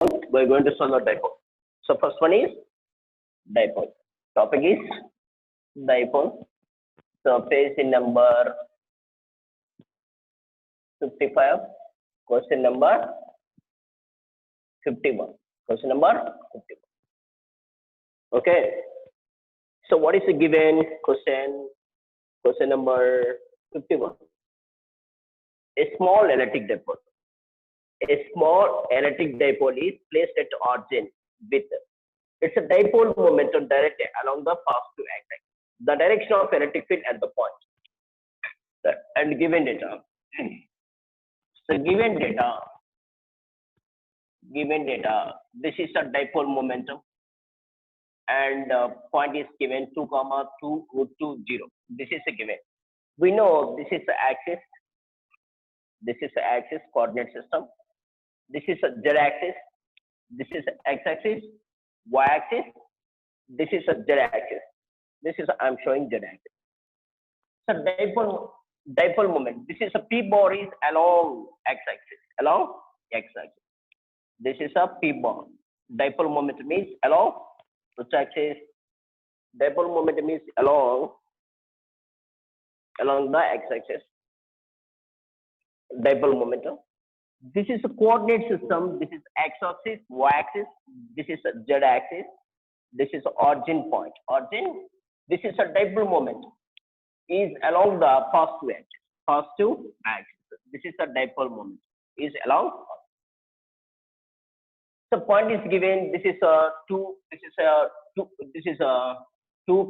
we're going to solve the dipole. So first one is dipole. Topic is dipole. So page number 55. Question number 51. Question number 51. Okay. So what is the given question? Question number 51. A small electric dipole. A small electric dipole is placed at origin with its a dipole momentum directed along the path to axis. The direction of electric field at the point. And given data. So given data, this is a dipole momentum, and point is given 2, 2, root 2, 0. This is a given. We know this is the axis. This is the axis coordinate system. This is a z-axis. This is x-axis, y-axis. This is a z-axis. This is I'm showing z-axis. So dipole moment. This is a p bar is along x-axis. Along x-axis. This is a p bar. Dipole moment means along which axis? Dipole moment means along the x-axis. Dipole momentum. This is a coordinate system. This is x-axis, y-axis. This is a z-axis. This is origin point. Origin. This is a dipole moment. Is along the positive axis. Positive axis. This is a dipole moment. Is along. So point is given. This is a 2. This is a 2. This is a 2,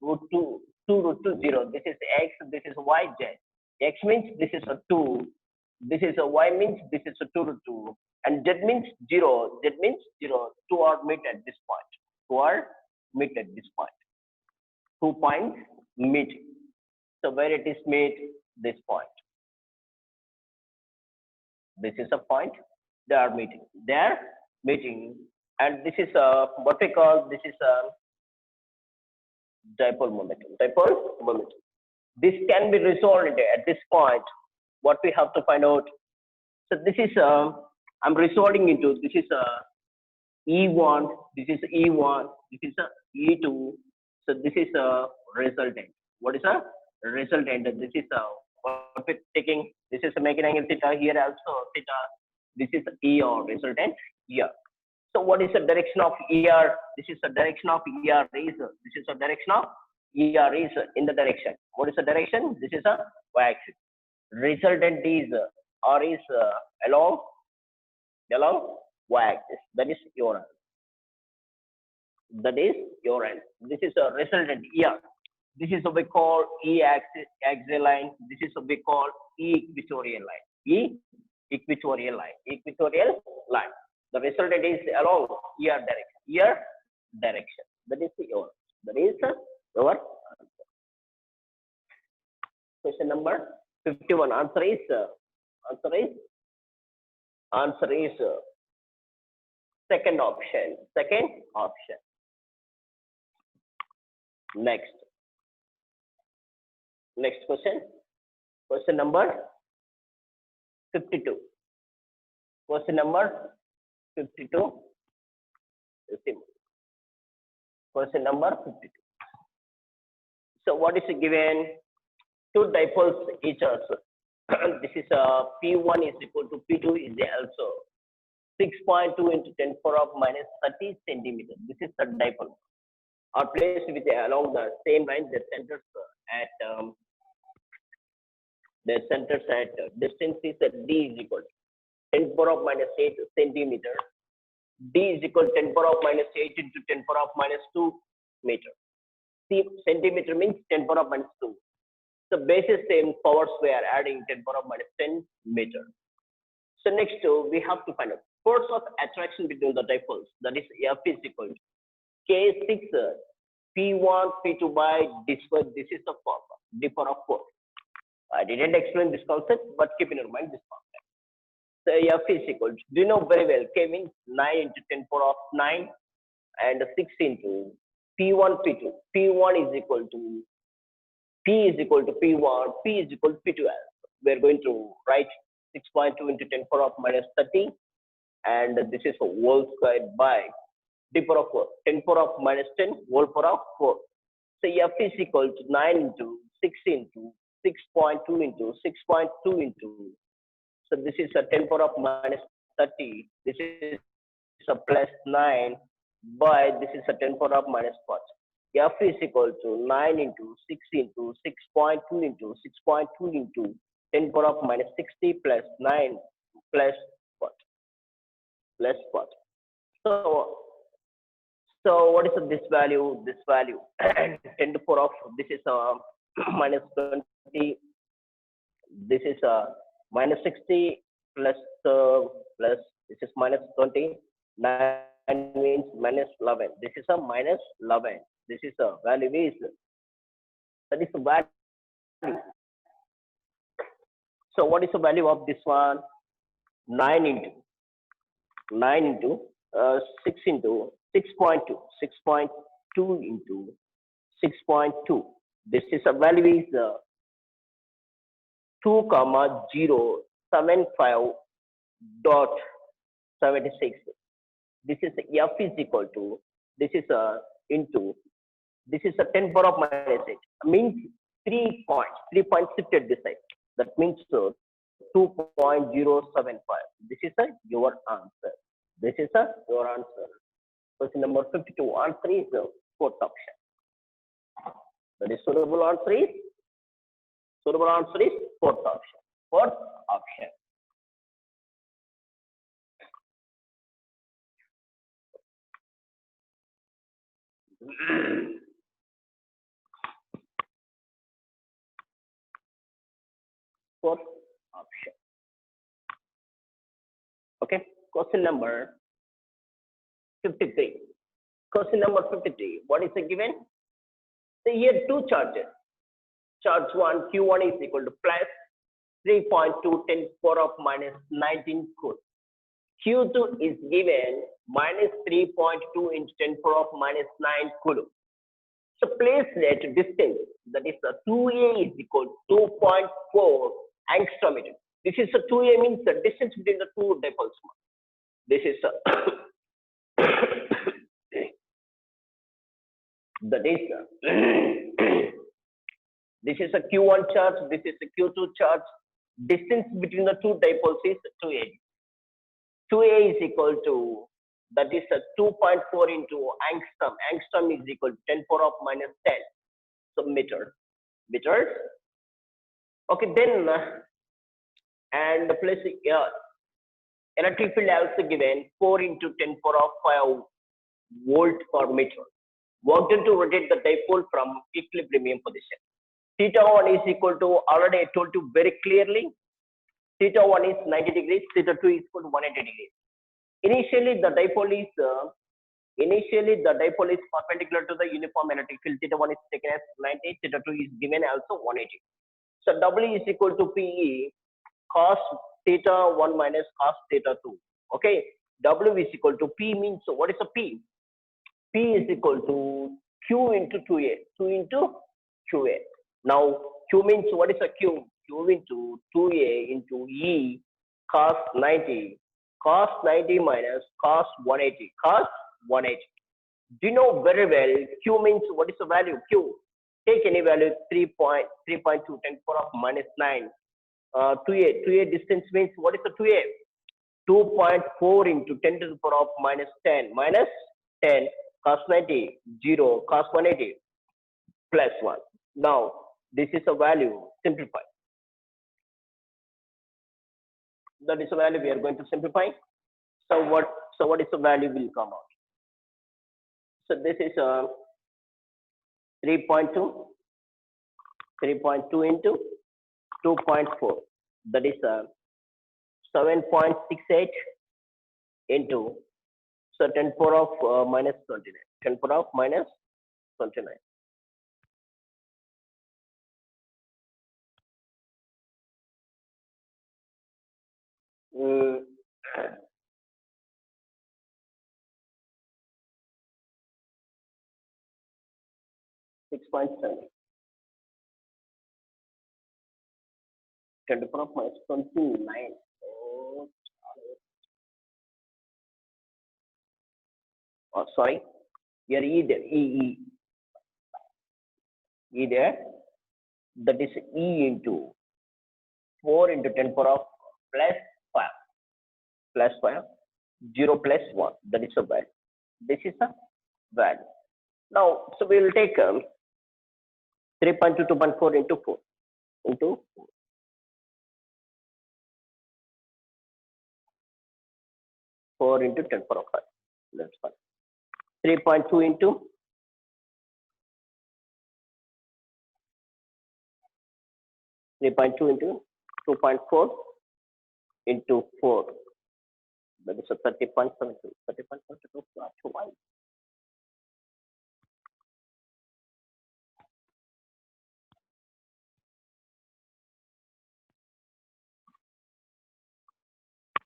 root 2 root 2 0. This is x. This is y z. X means this is a 2. This is a y means this is a 2 root 2. And z means 0. Z means 0. 2 are meet at this point. 2 are meet at this point. 2 points meet. So where it is meet? This point. This is a point. They are meeting. They are meeting. And this is what we call, this is a dipole momentum. Dipole momentum. This can be resolved at this point. What we have to find out. So this is I'm resolving into, this is E1, this is E1, this is E2. So this is a resultant. What is a resultant? This is what we're taking. This is making angle theta. Here also theta. This is ER resultant here. So what is the direction of ER? This is the direction of ER is. This is the direction of ER is in the direction. What is the direction? This is a y-axis. Resultant is or is along y-axis. That is your answer. That is your answer. This is a resultant ER. This is what we call E-axis axial line. This is what we call E-equatorial line. E-equatorial line. Equatorial line. The resultant is along ER direction. ER direction. That is your. That is your answer. Question number 51. Answer is second option. Second option. Next question. Question number 52. Question number 52. Question number 52. So what is given? Two dipoles each also. This is P1 is equal to P2 is also 6.2 into 10 power of minus 30 centimeters. This is the dipole. Are placed with along the same line. The centers at distances at D is equal to 10 power of minus 8 centimeter. D is equal to 10 power of minus 8 into 10 power of minus 2 meter. C centimeter means 10 power of minus 2. So basis same, powers we are adding 10 power of minus 10 meter. So next we have to find out force of attraction between the dipoles. That is F is equal to K6 P1 P2 by D square. This is the formula. D power of 4. I didn't explain this concept, but keep in your mind this concept. So F is equal to, do you know very well, K means 9 into 10 power of 9 and 6 into P1 P2. P1 is equal to P is equal to P1, P is equal to P2. We are going to write 6.2 into 10 power of minus 30 and this is a whole square by d power of 4, 10 power of minus 10 whole power of 4. So f is equal to 9 into 6 into 6.2 into 6.2 into, so this is a 10 power of minus 30, this is a plus 9 by this is a 10 power of minus 40. F is equal to 9 into 6 into 6.2 into 6.2 into 10 power of minus 60 plus 9 plus what? Plus what? So, so what is this value? This value 10 to the power of, this is a minus 20, this is a minus 60 plus plus this is minus 20, 9 means minus 11. This is a minus 11. This is a value is, that is the value. So what is the value of this one? 9 into 6 into 6.2, 6.2 into 6.2. This is a value is 2 comma 0 75 dot 76. This is f is equal to, this is a into, this is a 10 power of minus 8, means 3 points, 3 points shifted this side. That means 2.075. This is your answer. This is your answer. Question number 52. Answer is the fourth option. That is suitable answer is, suitable answer is fourth option. Fourth option. Fourth option. Okay. Question number 53. Question number 53. What is the given? So here two charges. Charge 1, Q1 is equal to plus 3.2 10 power of minus 19 coulomb. Q2 is given minus 3.2 into 10 power of minus 9 coulomb. So place that distance, that is the 2A is equal to 2.4 angstrom meter. This is the 2A means the distance between the two dipoles. This is that is this is a Q1 charge, this is a Q2 charge. Distance between the two dipoles is 2A. 2A is equal to, that is a 2.4 into angstrom. Angstrom is equal to 10 power of minus 10. So meter. Meters. Okay, then and place electric field also given 4 into 10 power of 5 volt per meter. Work done to rotate the dipole from equilibrium position. Theta 1 is equal to, already I told you very clearly, theta 1 is 90 degrees, theta 2 is equal to 180 degrees. Initially the dipole is perpendicular to the uniform electric field. Theta 1 is taken as 90, theta 2 is given also 180. So W is equal to PE cos theta 1 minus cos theta 2. Okay, W is equal to P means, so what is a P? P is equal to Q into 2A, 2 into QA. Now Q means, what is a Q? Q into 2A into E cos 90, cos 90 minus cos 180, cos 180. Do you know very well Q means, what is the value? Q, take any value, 3.2 10 power of minus 9. 2A distance means, what is the 2A? 2.4 into 10 to the power of minus 10, minus 10 cos 90, 0 cos 180 plus 1. Now this is a value, simplify. That is a value we are going to simplify. So what is the value will come out? So this is a 3.2 into 2.4, that is a 7.68 into, so 10 power of minus 29, 10 power of minus 29. 6.7. 10 to the power of minus 29. Oh, Oh, sorry, here E there, E there. That is E into 4 into 10 power of plus 5, plus 5, 0 plus 1. That is a value. This is a value. Now, so we will take 3.2, 2.4 into 4 into 4 into 10 power of 5. That's fine. 3.2 into 3.2 into 2.4 into 4. That is a 30.72. 30.72 plus 1.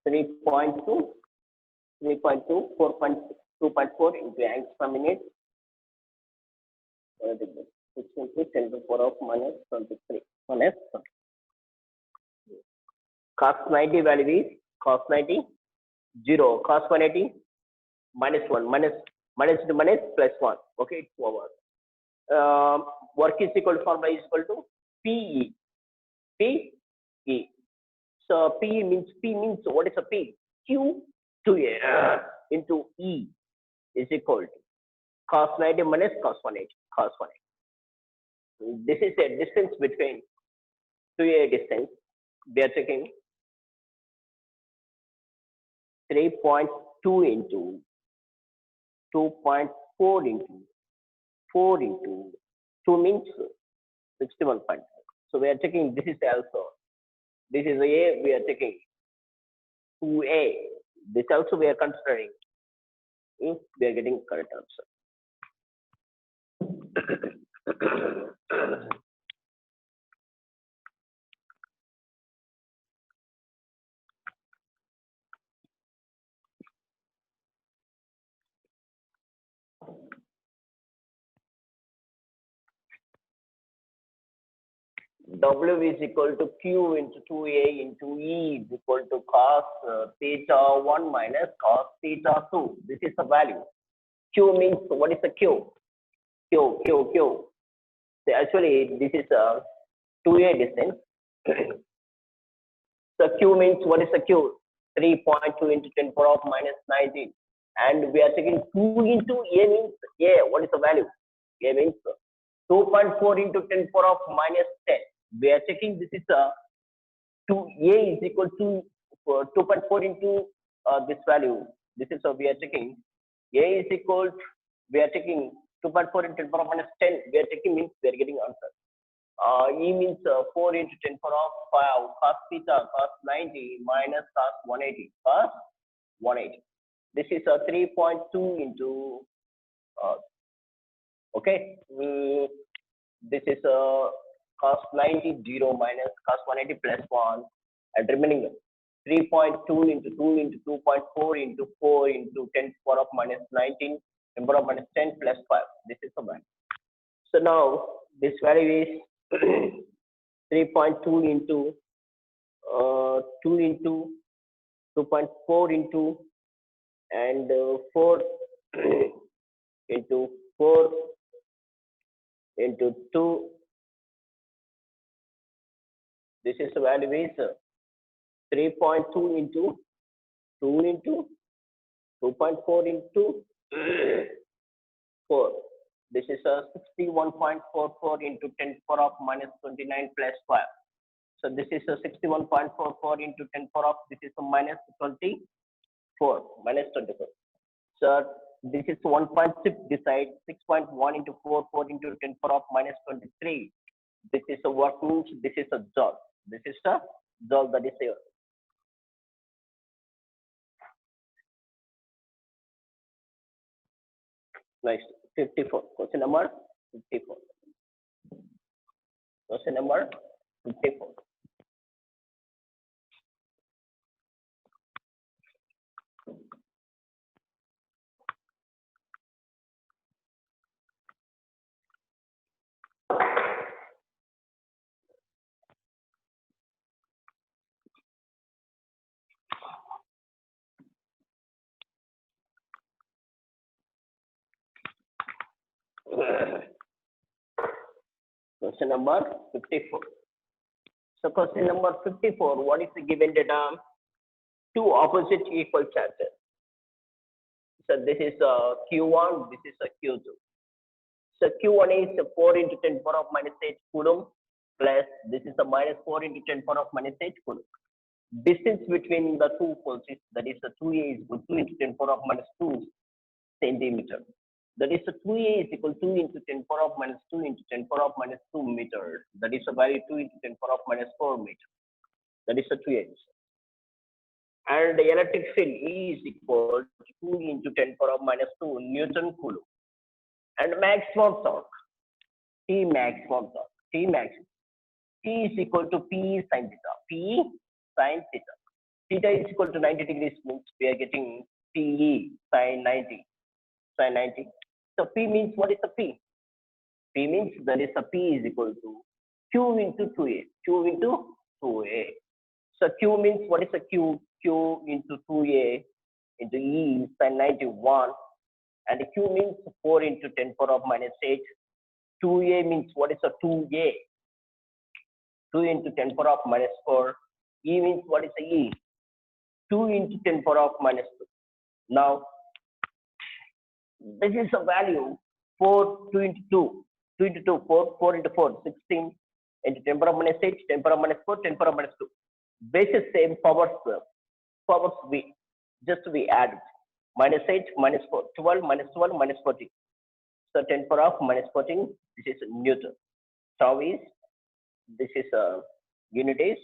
3.2, 3.2, 4.2.4 into angst per minute. 6 into 10 to the power of minus 23. Minus cos 90 value is cos 90, 0. Cos 180, minus 1. Minus to minus plus 1. Okay, it's over. Work is equal to formula is equal to PE. PE. So P means what is a P? Q to A into E is equal to cos 90 minus cos 180. Cos 180. This is a distance between 2A distance. We are taking 3.2 into 2.4 into 4 into 2 means 61.5. So we are taking this is also. This is A, we are taking 2A. This also we are considering if we are getting correct answer. W is equal to Q into 2A into E is equal to cos theta 1 minus cos theta 2. This is the value. Q means what is the Q? Q. So actually, this is a 2A distance. So Q means what is the Q? 3.2 into 10 power of minus 19. And we are taking 2 into A means A. What is the value? A means 2.4 into 10 power of minus 10. We are taking this is a 2A is equal to 2.4 into this value. This is we are taking A is equal to, we are taking 2.4 into 10 power of minus 10. We are taking means we are getting answer. E means 4 into 10 power of 5 cos theta cos 90 minus cos 180 cos 180. This is a 3.2 into okay. This is a cos 90 0 minus cos 180 plus 1 and remaining 3.2 into 2 into 2.4 into 4 into 10 power of minus 19 10 power of minus 10 plus 5. This is the value. So now this value is 3.2 into 2 into 2.4 into and 4 into 4 into 2. This is the value is 3.2 into 2 into 2.4 into 4. This is a 61.44 into 10 power of minus 29 plus 5. So this is a 61.44 into 10 power of this is a minus 24. Minus 24. So this is 1.6 beside 6.1 into 4 into 10 power of minus 23. This is a work means this is a joule. This is a joule that is here. Next 54. Question number 54. Question number 54. Question number 54. So question number 54, what is the given data? Two opposite equal charges. So this is Q1, this is Q2. So Q1 is 4 into 10 power of minus 8 coulomb plus this is a minus 4 into 10 power of minus 8 coulomb. Distance between the two poles is that is 2a is equal to 2 into 10 power of minus 2 centimeter. That is 2a is equal to 2 into 10 power of minus 2 into 10 power of minus 2 meters. That is a value 2 into 10 power of minus 4 meter. That is 2a. And the electric field E is equal to 2 into 10 power of minus 2 Newton Coulomb. And maximum torque, T maximum torque, T maximum, T is equal to P sin theta, P sin theta. Theta is equal to 90 degrees means we are getting PE sin 90, sin 90. So P means what is the P? P means that is a P is equal to Q into 2A, Q into 2A. So Q means what is a Q? Q into 2A into E sin 91. And Q means 4 into 10 power of minus 8. 2A means what is a 2A? 2 into 10 power of minus 4. E means what is a E? 2 into 10 power of minus 2. Now, this is a value 4, 2 into 2. 2 into 2, 4, 4 into 4, 16 into 10 power of minus 8, 10 power of minus 4, 10 power of minus 2. Basis same powers we just we add minus 8, minus 4, 12, minus 12, minus 14. So 10 power of minus 14, this is Newton. Tau is, this is unit is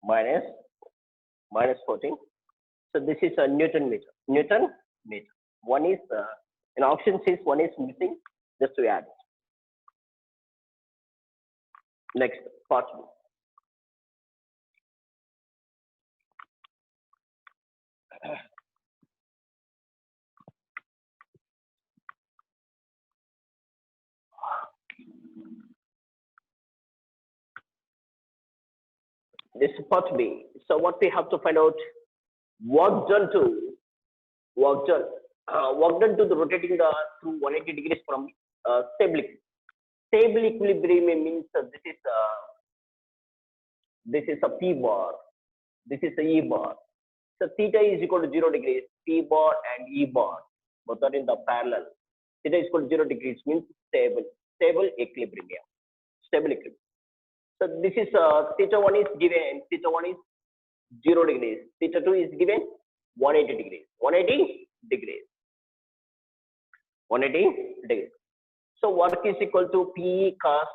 minus 14. So this is a Newton meter. Newton meter. One is in option says one is missing. Just to add it. Next part. This is part B. So what we have to find out, work done to the rotating the through 180 degrees from stable equilibrium. Stable equilibrium means this is a P bar, this is a E bar. So theta is equal to 0 degrees, P bar and E bar, both are in the parallel. Theta is equal to 0 degrees means stable equilibrium. Stable equilibrium. So this is theta 1 is given, theta 1 is 0 degrees, theta 2 is given 180 degrees, 180 degrees, 180 degrees. So work is equal to P cos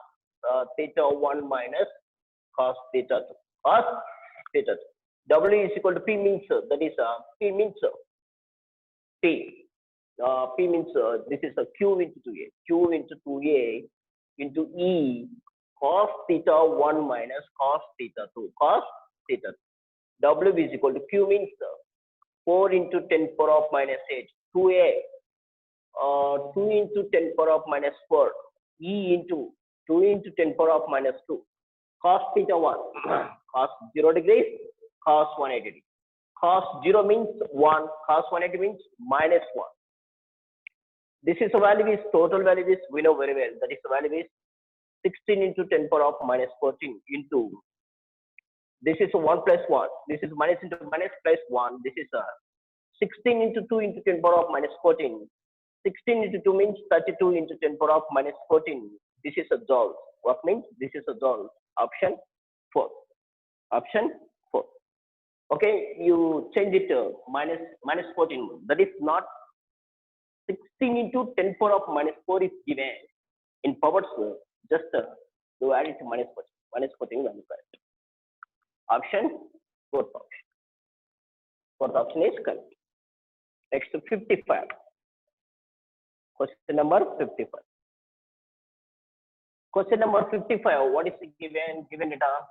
theta 1 minus cos theta 2, cos theta 2. W is equal to P means that is P means P. P means this is a Q into 2A, Q into 2A into E cos theta 1 minus cos theta 2, cos theta 2. W is equal to Q means 4 into 10 power of minus 8, 2A, 2 into 10 power of minus 4, E into 2 into 10 power of minus 2, cos theta 1, cos 0 degrees, cos 180 degrees. Cos 0 means 1, cos 180 means minus 1. This is a value is total value is we know very well, that is the value is 16 into 10 power of minus 14 into, this is a 1 plus 1, this is minus into minus plus 1, this is a 16 into 2 into 10 power of minus 14, 16 into 2 means 32 into 10 power of minus 14, this is a joule. What means this is a joule? Option 4. Option 4. Okay, you change it to minus 14, that is not 16 into 10 power of minus 4 is given in powers, just you add it to minus 14. Minus 14 is correct. Option 4th option. 4th option is correct. Next to 55. Question number 55. Question number 55. What is given data?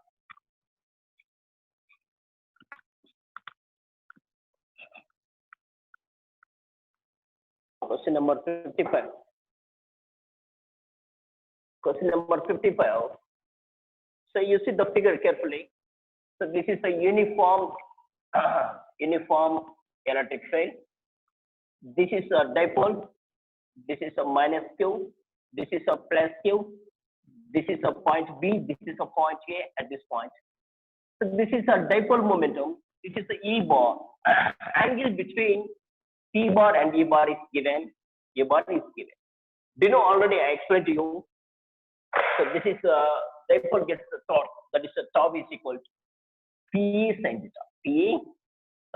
Question number 55. Question number 55. So you see the figure carefully. So this is a uniform electric field. This is a dipole. This is a minus q. This is a plus q. This is a point B. This is a point A at this point. So this is a dipole momentum. This is the E bar. Angle between P bar and E bar is given. E bar is given. Do you know already I explained to you? So this is dipole gets the torque. That is the tau is equal to P sin theta. P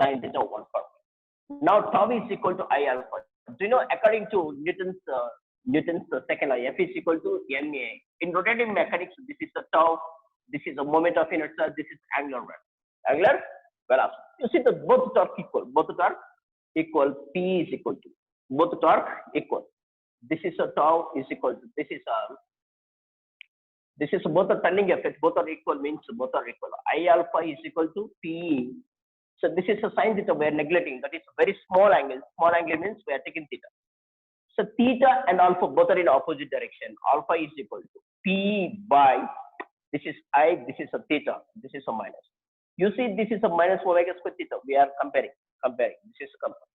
sin theta 1 per. Now tau is equal to I alpha. Do you know according to Newton's second law, F is equal to ma. In rotating mechanics, this is the tau. This is a moment of inertia. This is angular velocity. You see the both torque equal. Both torque equal. P is equal to both torque equal. This is a tau is equal to this is both the turning effect. Both are equal means both are equal. I alpha is equal to P. So this is a sin theta we are neglecting. That is a very small angle. Small angle means we are taking theta. So theta and alpha both are in opposite direction. Alpha is equal to P by, this is I, this is a theta, this is a minus. You see this is a minus omega square theta. We are comparing. This is comparing.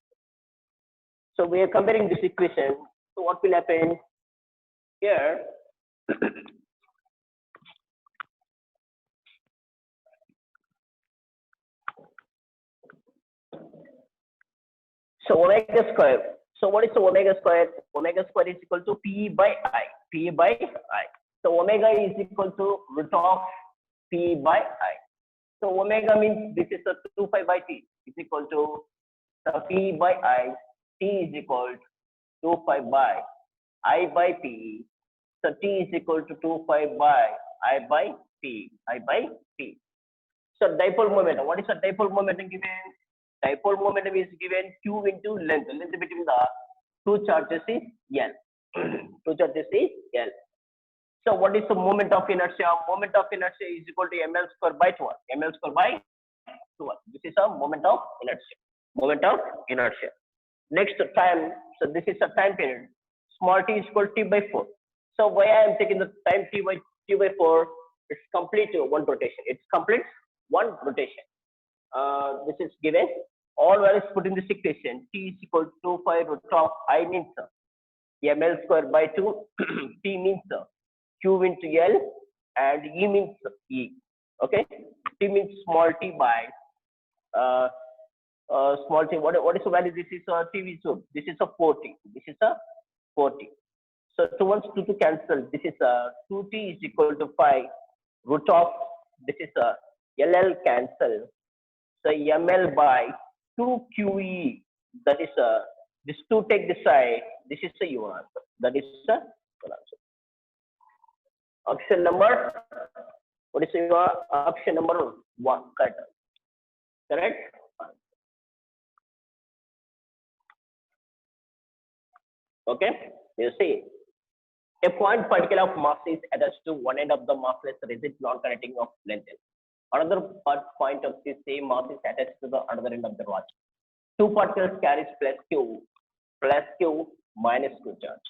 So we are comparing this equation. So what will happen here? So omega square. So what is the omega square? Omega square is equal to P by I. P by I. So omega is equal to root of P by I. So omega means this is a 2 pi by T is equal to P by I. T is equal to 2 pi by I by P. So T is equal to 2 pi by I by P. I by P. So dipole momentum. What is the dipole momentum given? Dipole momentum is given Q into length. Length between the two charges is L. Two charges is L. So what is the moment of inertia? Moment of inertia is equal to ml square by 12. Ml square by 12. This is a moment of inertia. Moment of inertia. Next time. So this is a time period. Small t is equal to T by 4. So why I am taking the time T by 4? It's complete one rotation. It's complete one rotation. This is given. All values put in this equation. T is equal to 2 pi root of I means ml square by 2. T means Q into L and E means E. Okay. T means small t by small t. What is the value? This is TV. So this is a 40. This is a 40. So 2 1 2 to cancel. This is 2t is equal to 5 root of this is LL cancel. So ML by 2QE, that is this 2 take this side, this is the U answer. That is the answer. Option number, what is your option number 1? Correct? Okay, you see, a point particle of mass is attached to one end of the massless rigid non-connecting of length. Another point of the same mass is attached to the other end of the rod. Two particles carries plus q minus q charge.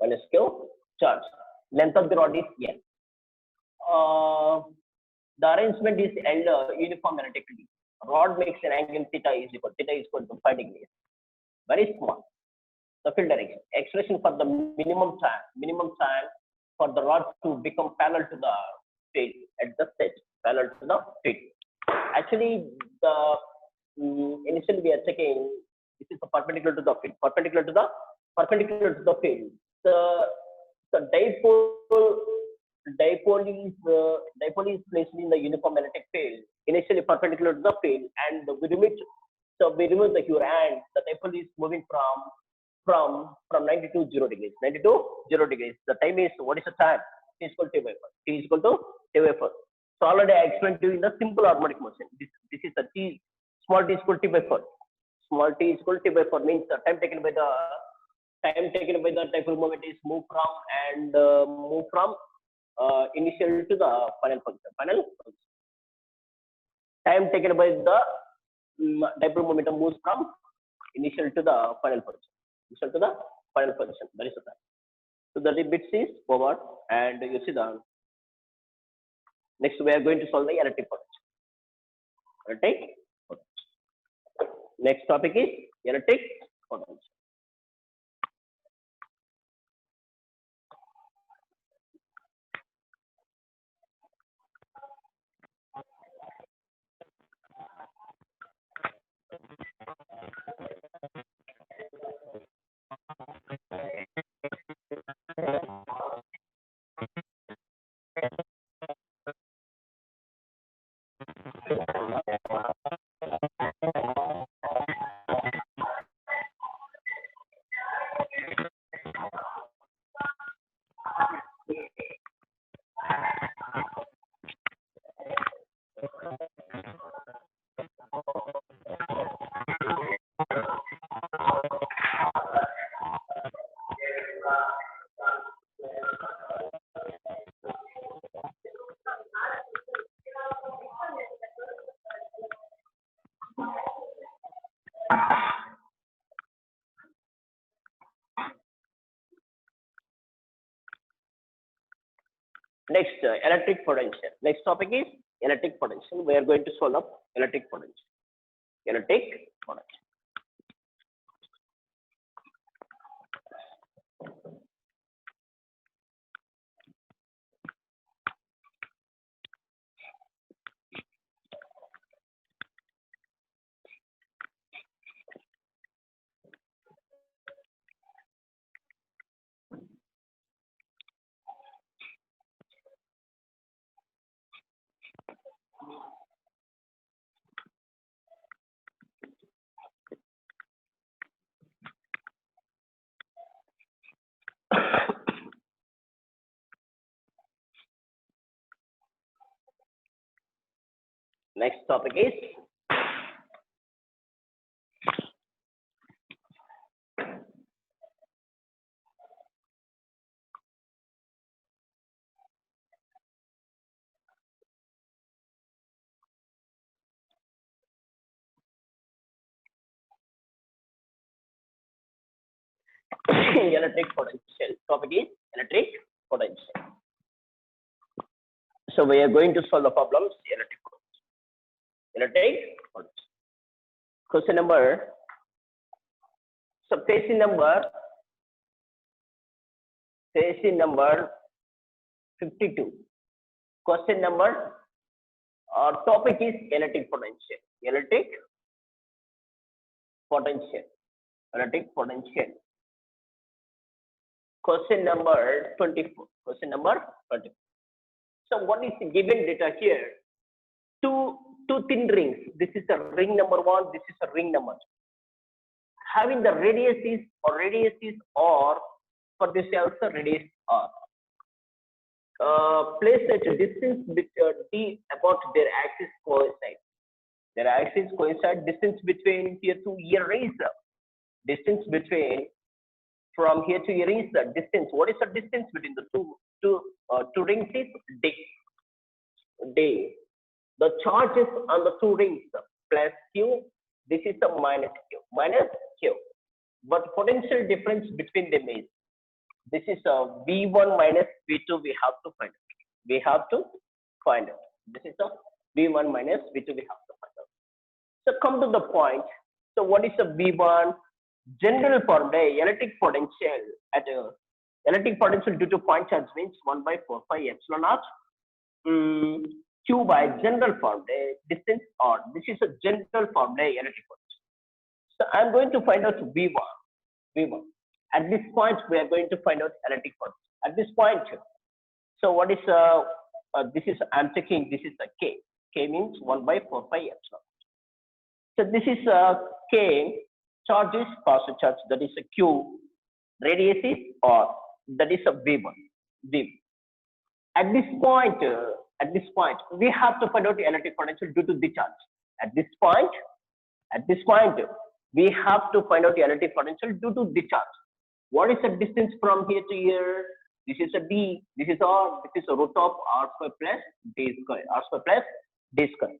Minus q charge. Length of the rod is L. The arrangement is L uniform analytically. Rod makes an angle theta is equal to 5 degrees. Very small. The field direction. Expression for the minimum time for the rod to become parallel to the field at the stage. Parallel to the field. Actually, the initially we are checking this is a perpendicular to the field. Perpendicular to the field. The dipole is placed in the uniform magnetic field. Initially perpendicular to the field, and we remove the here, and the dipole is moving from 90 to 0 degrees. 90 to 0 degrees. The time is, what is the time? T is equal to T by 4. T is equal to T by 4. So already I explained to you in the simple harmonic motion. This is the T, small t is equal to T by 4. Small t is equal to T by 4 means the time taken by the dipole moment is move from initial to the final function. Time taken by the dipole momentum moves from initial to the final function. That is the time. So the bits is forward, and you see the next we are going to solve the electric potential. Next topic is electric potential. Next, electric potential. Next topic is electric potential. We are going to solve up electric potential. Electric potential. Next topic is electric potential. Topic is electric potential. So we are going to solve the problems electric potential. Electric potential. Question number. So page number 52. Question number. Topic is electric potential. Electric potential. Electric potential. Question number 24. Question number 24. So what is given data here? Two thin rings. This is a ring number 1. This is a ring number 2. Having the radiuses or for this also radius r. Place at a distance between d about their axis coincide. Their axis coincide. Distance between here to here is distance between from here to here is the distance. What is the distance between the two rings is d. The charges on the two rings plus q. This is the minus q. But potential difference between them is this is a v1 minus v2. We have to find out. This is a v1 minus v2. We have to find out. So come to the point. So what is a v1? General formula, electric potential at electric potential due to point charge means 1 by 4 pi epsilon naught q by general formula distance r. This is a general formula electric potential. So I'm going to find out v1. At this point we are going to find out electric potential. At this point, so what is this is I'm taking this is a k. K means 1 by 4 pi epsilon. So this is k. Charge is positive charge, that is a q. Radius is r, that is a v1. At this point, we have to find out the electric potential due to the charge. At this point, we have to find out the electric potential due to the charge. What is the distance from here to here? This is a d. This is r. This is a root of r square plus d square. R square plus d square.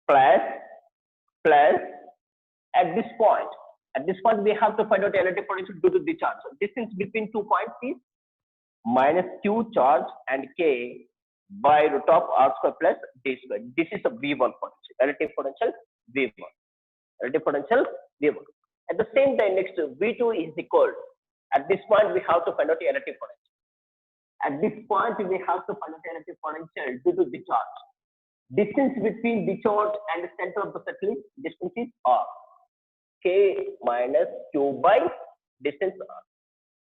Plus. At this point, we have to find out the electric potential due to the charge. So distance between 2 points is minus q charge and k by root of r square plus d square. This is a v1 potential. Electric potential v1. At the same time, next v2 is equal. At this point, we have to find out the electric potential. At this point, we have to find out the electric potential due to the charge. Distance between the charge and the center of the circle distance is r. K minus q by distance r.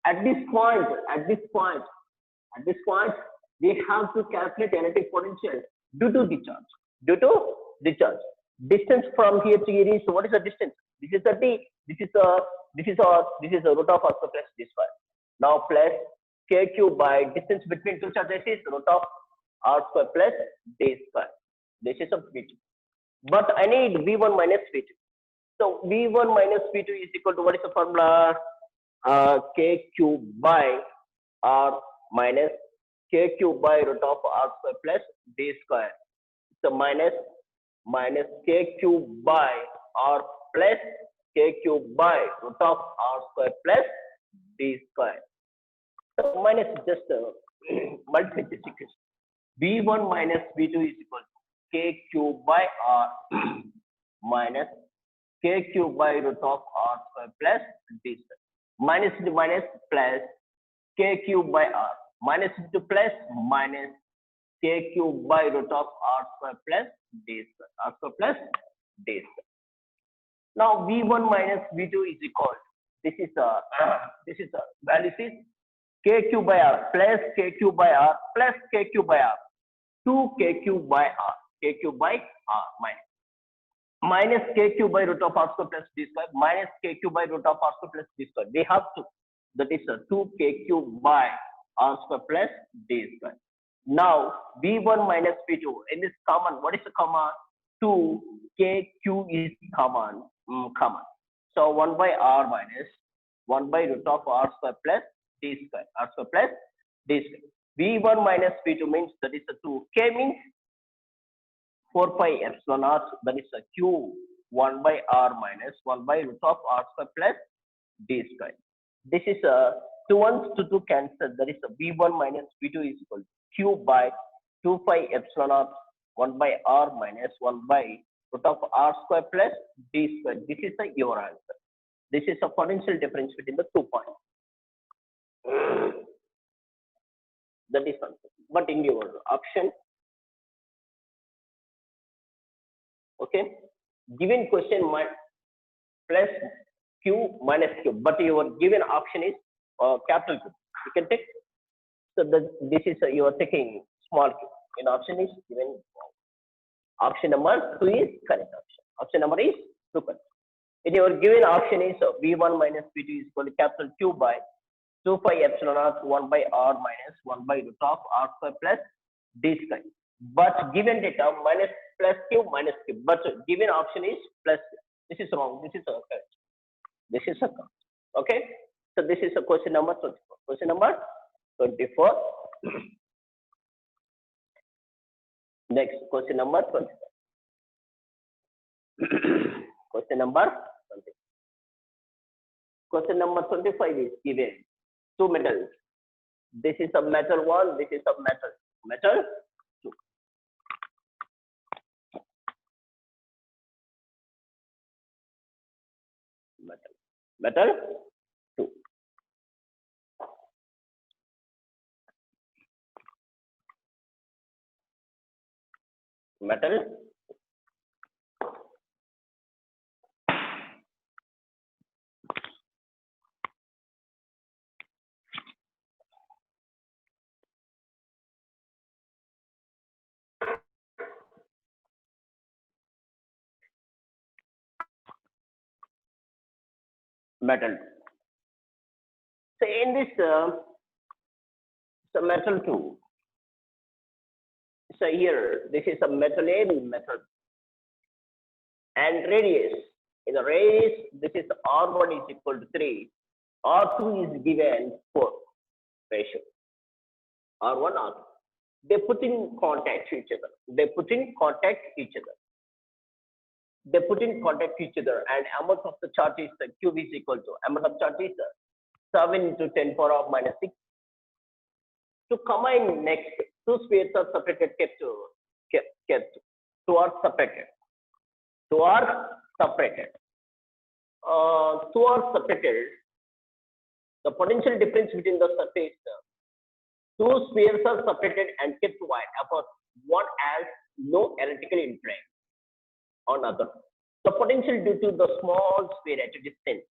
At this point, we have to calculate electric potential due to the charge. Distance from here to here is, what is the distance? This is the d. This is a root of r square plus d square. Now plus kq by distance between two charges is root of r square plus d square. This is a v2. But I need v1 minus v2. So v1 minus v2 is equal to, what is the formula? Kq by r minus kq by root of r square plus d square. So minus kq by r plus kq by root of r square plus d square. So minus just multiplication. V1 minus V2 is equal to K cube by R minus K cube by root of R square plus D square. Minus into minus plus K cube by R. Minus into plus minus K cube by root of R square plus D square. R square plus D square. Now V1 minus V2 is equal. This is a value is K cube by R plus K cube by R plus K cube by R. 2 K cube by R. K cube by R minus K cube by root of R square plus D square minus K cube by root of R square plus D square. They have to. That is 2 K cube by R square plus D square. Now V1 minus V2 in this common. What is the common? 2 K Q is common. Common. So 1 by R minus 1 by root of R square plus D square. R square plus D square. V1 minus V2 means that is a 2. K means 4 pi epsilon R, that is a Q 1 by R minus 1 by root of R square plus D square. This is a 2 ones to 2 cancel, that is a V1 minus V2 is equal to Q by 2 pi epsilon R 1 by R minus 1 by root of R square plus D square. This is your answer. This is a potential difference between the 2 points. That is answer. But in your option, okay, given question plus Q minus Q, but your given option is capital Q. You can take. So this is you are taking small Q. In option is given. Option number 2 is correct option. Option number is 2 correct. In your given option is V1 minus V2 is equal to capital Q by 2 pi epsilon R 1 by R minus 1 by root of R square plus D square. But given data minus plus Q minus Q. But given option is plus Q. This is wrong. This is correct. This is a correct. Okay. So this is a question number 24. Question number 24. Next question number 25. Question number 20. Question number 25 is given 2 metals. This is a metal 1. This is a metal 2. Metal 2. Metal. Metal. So in this so metal 2. So here this is a metal A metal and radius. In the radius this is R1 is equal to 3. R2 is given 4 ratio. R1 R2. They put in contact each other. They put in contact each other. And amount of the charge is Q is equal to amount of charge is 7 into 10 power of minus 6. To combine next, 2 spheres are separated, kept. 2 are separated. 2 are separated. The potential difference between the surface, 2 spheres are separated and kept wide apart. One has no electrical influence on other. The potential due to the small sphere at a distance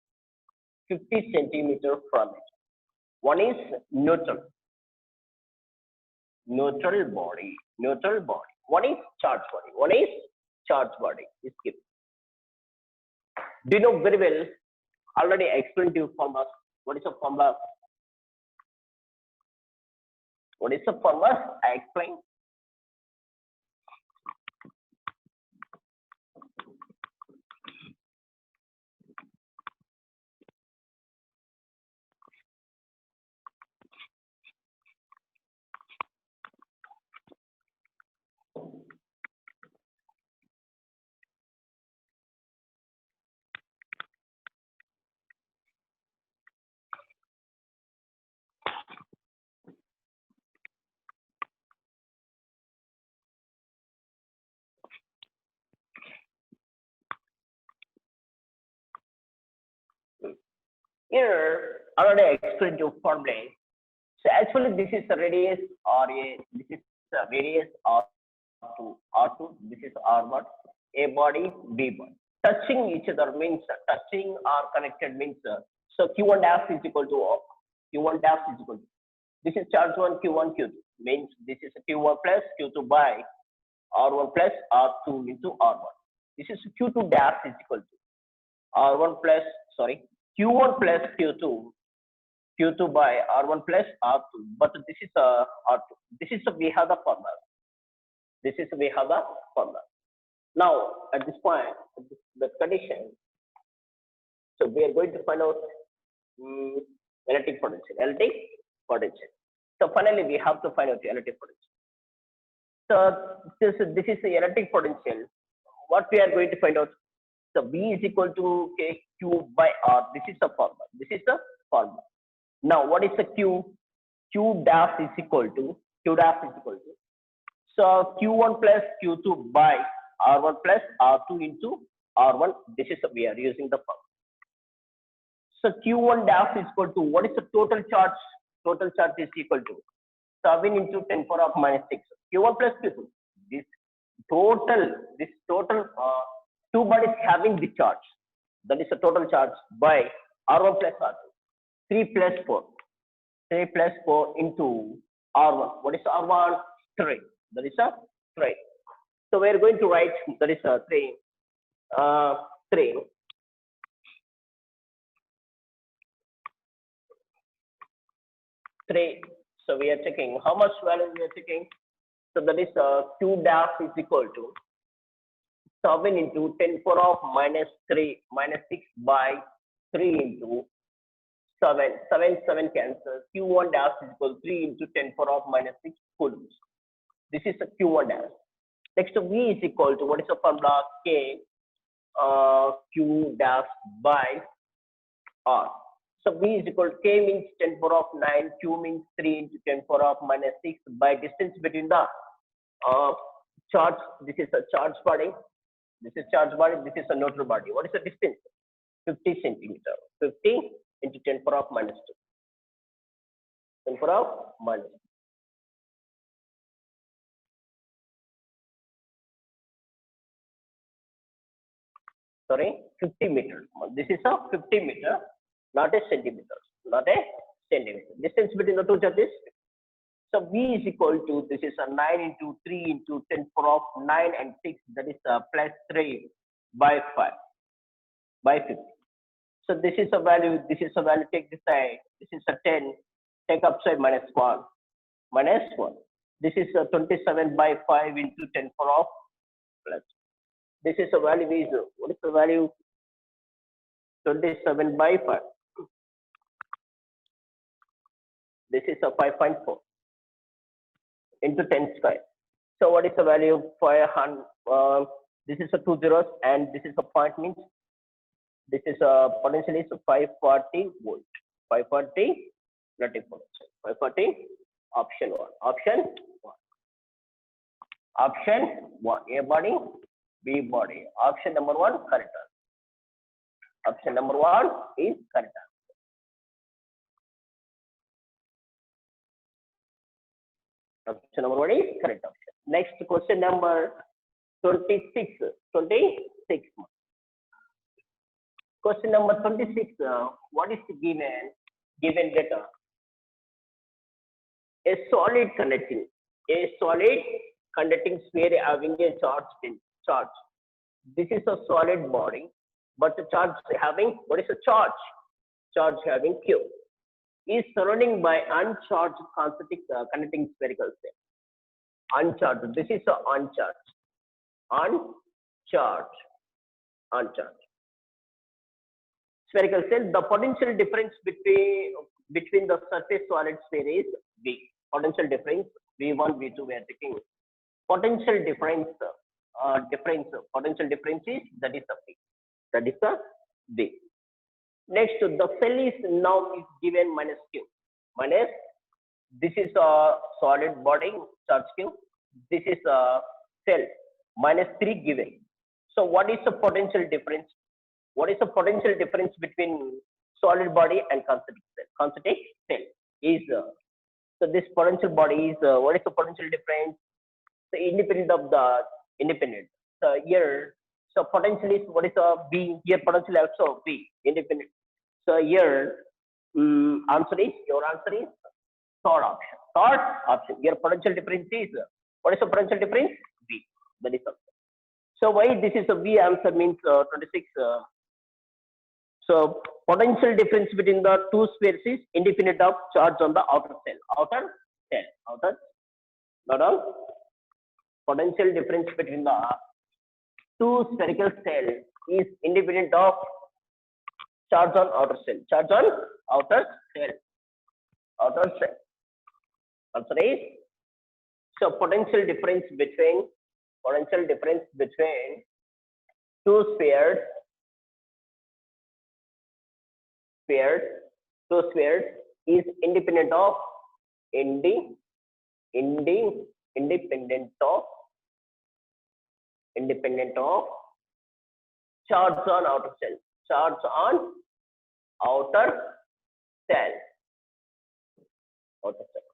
50 centimeters from it. One is neutral body. One is charged body. Is given. Do you know very well? Already I explained to you formula. What is a formula? I explained. Here, already I explained you formula. So actually, this is a radius RA. This is a radius R2. R2. This is R1. A body, B body. Touching each other means touching or connected means so Q1 dash is equal to Q1 dash is equal to. This is charge 1 Q1 Q2 means this is Q1 plus Q2 by R1 plus R2 into R1. This is Q2 dash is equal to R1 plus Q1 plus Q2 by R1 plus R2. But this is R2. This is we have the formula. This is we have the formula. Now at this point, the condition. So we are going to find out electric potential. Electric potential. So finally we have to find out the electric potential. So this is the electric potential. What we are going to find out? So V is equal to K Q by R. This is the formula. This is the formula. Now what is the Q? Q dash is equal to so Q1 plus Q2 by R1 plus R2 into R1. This is we are using the formula. So Q1 dash is equal to what is the total charge? Total charge is equal to 7 into 10 power of minus 6. Q1 plus Q2. This total two bodies having the charge. That is the total charge by R1 plus R2. 3 plus 4. 3 plus 4 into R1. What is R1? 3. That is a 3. So we are going to write that is a 3. 3. 3. So we are checking how much value we are checking. So that is Q dash is equal to 7 into 10 power of minus 6 by 3 into 7. 7 cancels. Q1 dash is equal to 3 into 10 power of minus 6 coulombs. This is a Q1 dash. Next V is equal to what is the formula? K Q dash by R. So V is equal to K means 10 power of 9, Q means 3 into 10 power of minus 6 by distance between the charge. This is a charge body. This is charge body. This is a neutral body. What is the distance? 50 centimeter. 50 into 10 power of minus 2. 10 power of minus 2. Sorry, 50 meters. This is a 50 meter, not a centimeter. Not a centimeter. Distance between the two charges. So V is equal to, this is a 9 into 3 into 10 power of 9 and 6. That is plus 3 by 5 by 50. So this is a value. Take this side. This is a 10. Take upside minus 1. Minus 1. This is a 27 by 5 into 10 power of plus. This is a value is what is the value? 27 by 5. This is a 5.4 into 10 square. So what is the value? 500. This is a 2 zeros and this is a point means this is a potential is 540 volt. 540 electric potential. 540. Option 1. Option 1. A body. B body. Option number 1 correct answer. Option number 1 is correct answer. Option number 1 is correct option. Next question number 26. 26. Question number 26. What is the given data? A solid conducting sphere having a charge. This is a solid body, but the charge having what is a charge? Charge having Q is surrounding by uncharged concentric conducting spherical cell. Uncharged. This is a uncharged spherical cell. The potential difference between the surface solid sphere is V. Potential difference V1, V2 we are taking. Potential difference is that is the V. That is the V. Next, the cell is now is given minus Q. Minus, this is a solid body, charge Q. This is a cell, minus 3 given. So what is the potential difference? What is the potential difference between solid body and concentric cell. Concentric cell is so this potential body is what is the potential difference? So independent of the independent. So here, so potential is what is the B? Here potential also B independent. So here, answer is your answer is third option. Third option. Your potential difference is what is the potential difference? B. That is answer. So why this is a B answer means 26. So potential difference between the two spheres is independent of charge on the outer cell. Outer cell. Outer. Not all. Potential difference between the two spherical cells is independent of charge on outer cell. Charge on outer cell. Outer cell. Answer is so potential difference between two spheres is independent of charge on outer cell. Charge on outer cell. Outer cell.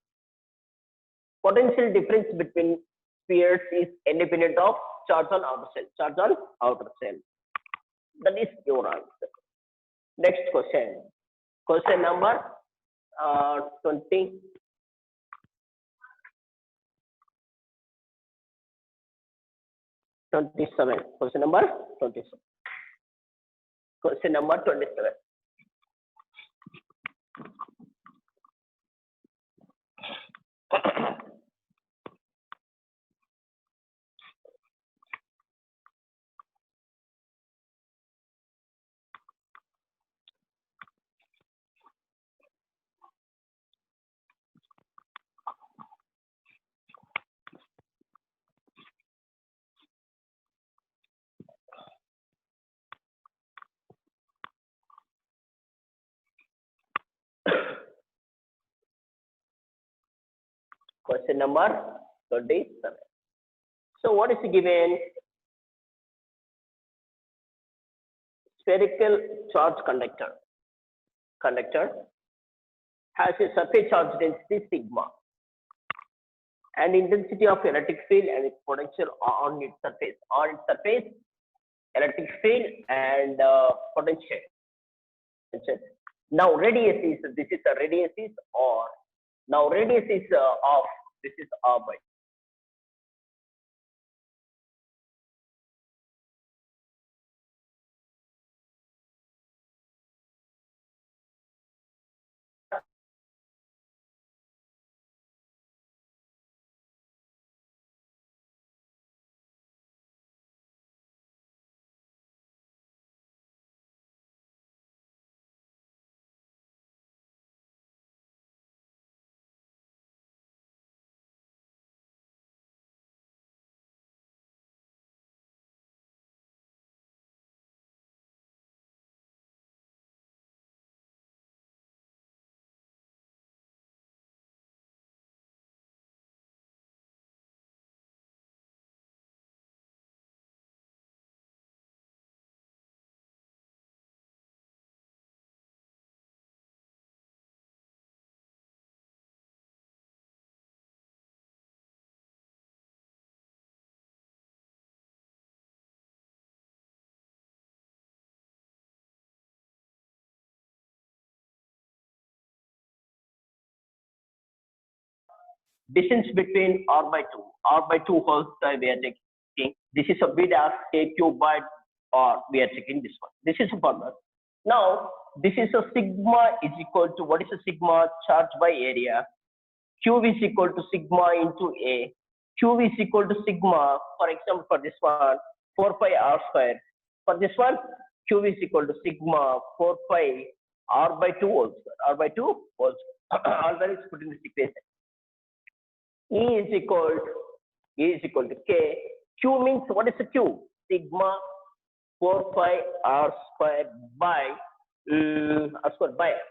Potential difference between spheres is independent of charge on outer cell. Charge on outer cell. That is your answer. Next question. Question number 20. Question number 27. Question number 27. Question number 27. So what is given? Spherical charge conductor has a surface charge density sigma and intensity of electric field and its potential on its surface. Electric field and potential. Now radius is this is a radius is or now radius is off. This is r by. Distance between r by 2 whole square we are taking. This is a b dash a cube by r we are taking this one. This is a formula. Now this is a sigma is equal to what is a sigma? Charge by area. Q is equal to sigma into a. Q is equal to sigma. For example, for this one 4 pi r square. For this one Q is equal to sigma 4 pi r by 2 whole square. R by 2 whole square. All that is put in this equation. E is equal to K. Q means what is the Q? Sigma 4 pi r square by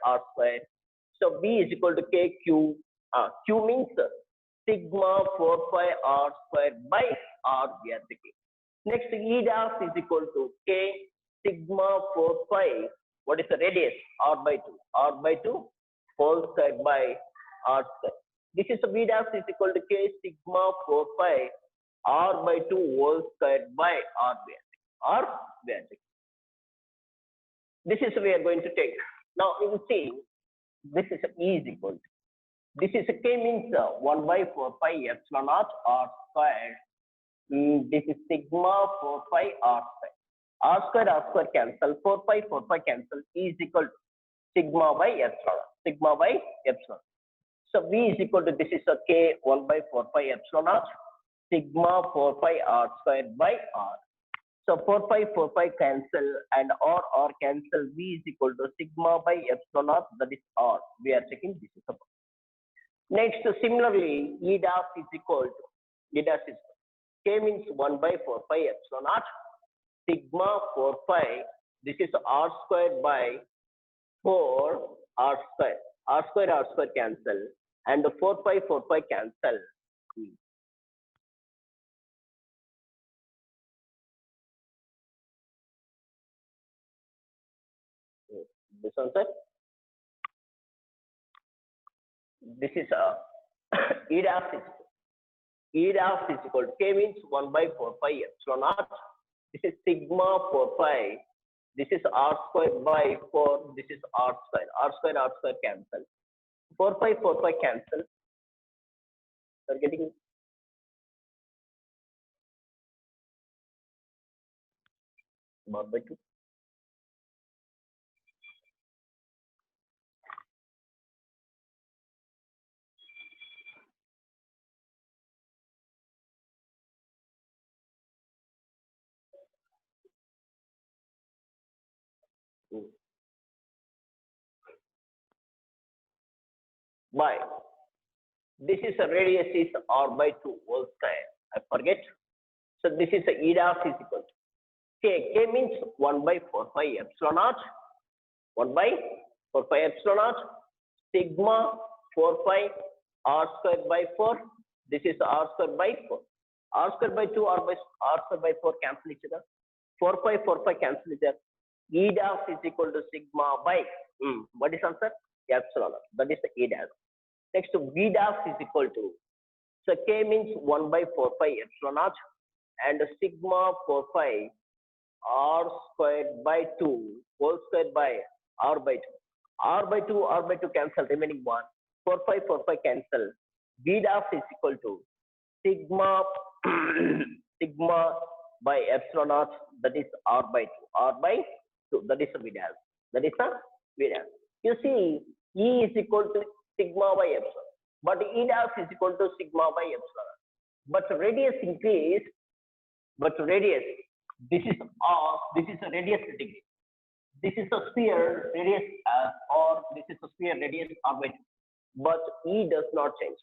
r square. So B is equal to K Q. Q means sigma 4 pi r square by r we are taking. Next E dash is equal to K sigma 4 pi What is the radius? R by 2. R by 2 whole square by R square. This is V dash is equal to K sigma 4 pi R by 2 whole square by R basic. This is we are going to take. Now you will see this is E is equal to. This is a K means 1 by 4 pi epsilon naught R square. This is sigma 4 pi R square. R square cancel. 4 pi cancel. E is equal to sigma by epsilon. Sigma by epsilon. So V is equal to this is a K 1 by 4 pi epsilon naught sigma 4 pi R square by R. So 4 pi cancel and R cancel. V is equal to sigma by epsilon naught, that is R. We are checking this is a. Next, similarly, E dash is equal to K means 1 by 4 pi epsilon naught sigma 4 pi. This is R square by 4 R square. R square cancel and 4 pi cancel. This answer. This is E dash is equal to K means 1 by 4 pi epsilon naught. This is sigma 4 pi. This is R square by 4. This is R square. R square cancel. 4 pi cancel. You're getting 1 by 2. By this is a radius is R by 2 whole square. I forget. So this is a E dash is equal to K means 1 by 4 pi epsilon naught. 1 by 4 pi epsilon naught sigma 4 pi R square by 4. This is R square by 4. R square by 2 R square by 4 cancel each other. 4 pi cancel each other. E dash is equal to sigma by what is answer? Epsilon naught. That is the E dash. Next to V dash is equal to, so K means 1 by 4 pi epsilon naught and sigma 4 pi R squared by 2 whole square by R by 2. R by 2 cancel, remaining 1. 4 pi cancel. V dash is equal to sigma sigma by epsilon naught, that is R by 2. R by 2, that is a V dash. That is a V dash. You see, E is equal to sigma by epsilon, but E dash is equal to sigma by epsilon. But radius increase, this is a radius degree. This is a sphere radius or this is a sphere radius R by 2. But E does not change.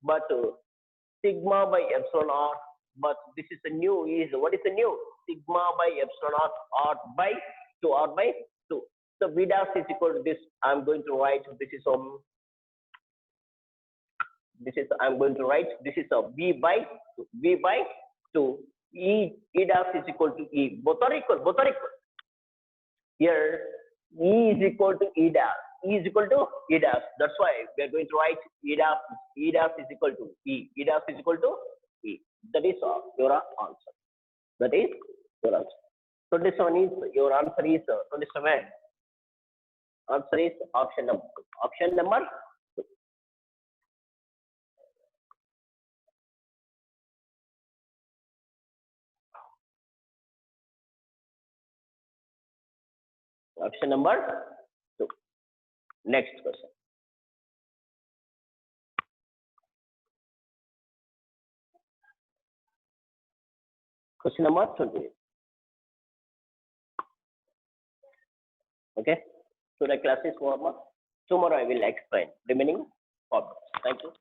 But sigma by epsilon R. But this is a new is what is the new? Sigma by epsilon R by 2 R by 2. So V dash is equal to this. I'm going to write this is a V by 2. E dash is equal to E. Both are equal. Here E is equal to E dash. That's why we are going to write E dash is equal to E. E dash is equal to E. That is your answer. 27 is your answer is 27. Answer is option number 2. Option number 2. Option number 2. Next question. Question number 20. Okay. So the class is over. Tomorrow I will explain remaining problems. Thank you.